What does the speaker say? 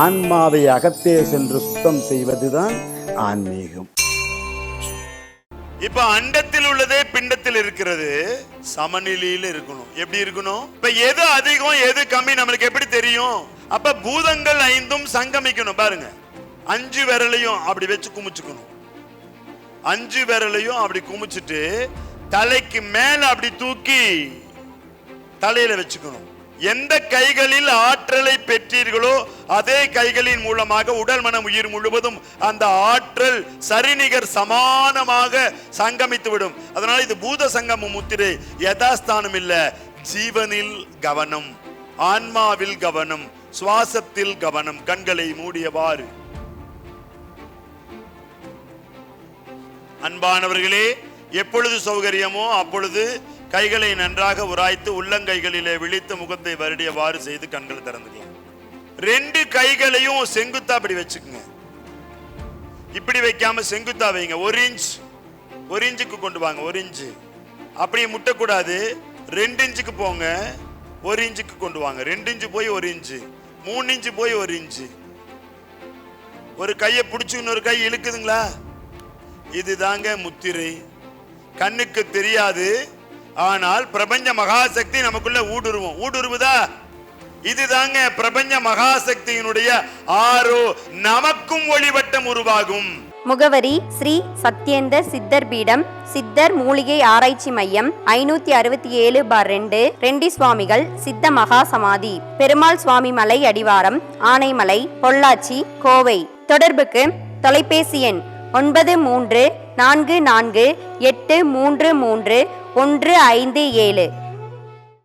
ஆன்மாவை அகத்தே சென்று சுத்தம் செய்வதுதான் ஆன்மீகம். இப்ப அண்டத்தில் உள்ளதே பிண்டத்தில் இருக்கிறது, சமநிலையில் இருக்கணும். எப்படி இருக்கணும்? இப்ப எது அதிகம் எது கம்மி நம்மளுக்கு எப்படி தெரியும்? அப்ப பூதங்கள் 5ம் சங்கமிக்கணும். பாருங்க, 5 விரலையும் அப்படி வச்சு குமிச்சுக்கணும். 5 விரலையும் அப்படி குமிச்சுட்டு தலைக்கு மேல அப்படி தூக்கி தலையில வச்சுக்கணும். எந்த கைகளில் ஆற்றலை பெற்றீர்களோ அதே கைகளின் மூலமாக உடல் மனம் உயிர் முழுவதும் அந்த ஆற்றல் சரிநிகர் சமானமாக சங்கமித்து விடும். அதனால இது பூத சங்கம முத்திரை. யதாஸ்தானம் இல்ல, ஜீவனில் கவனம், ஆன்மாவில் கவனம், சுவாசத்தில் கவனம். கண்களை மூடியவாறு. அன்பானவர்களே, எப்பொழுது சௌகரியமோ அப்பொழுது கைகளை நன்றாக உராய்த்து உள்ளங்கைகளிலே விழித்து முகத்தை வருடியவாறு செய்து கண்களை திறந்துக்கலாம். 2 கைகளையும் செங்குத்தா அப்படி வச்சுக்குங்க. இப்படி வைக்காம செங்குத்தா வைங்க. 1 இன்ச்சுக்கு கொண்டு வாங்க. 1 இன்ச்சு அப்படியே முட்டக்கூடாது. 2 இன்ச்சுக்கு போங்க. 1 இன்ச்சுக்கு கொண்டு வாங்க. 2 இன்ச்சு போய் 1 இன்ச்சு, 3 இன்ச்சு போய் 1 இன்ச்சு. ஒரு கையை பிடிச்சு இன்னொரு கை இழுக்குதுங்களா? இதுதாங்க முத்திரை. கண்ணுக்கு தெரியாது, ஆனால் பிரபஞ்ச மகாசக்தி நமக்குள்ள ஊடுருவுதா? இதுதாங்க பிரபஞ்ச மகாசக்தியினுடைய ஆரோ. நமக்கும் ஒளிவட்டம் உருவாகும். முகவரி: ஸ்ரீ சத்யேந்தர் சித்தர் பீடம், சித்தர் மூலிகை ஆராய்ச்சி மையம், 567/2, ரெண்டி சுவாமிகள் சித்த மகா சமாதி, பெருமாள் சுவாமி மலை அடிவாரம், ஆனைமலை, பொள்ளாச்சி, கோவை. தொடர்புக்கு தொலைபேசி எண் 9344833157.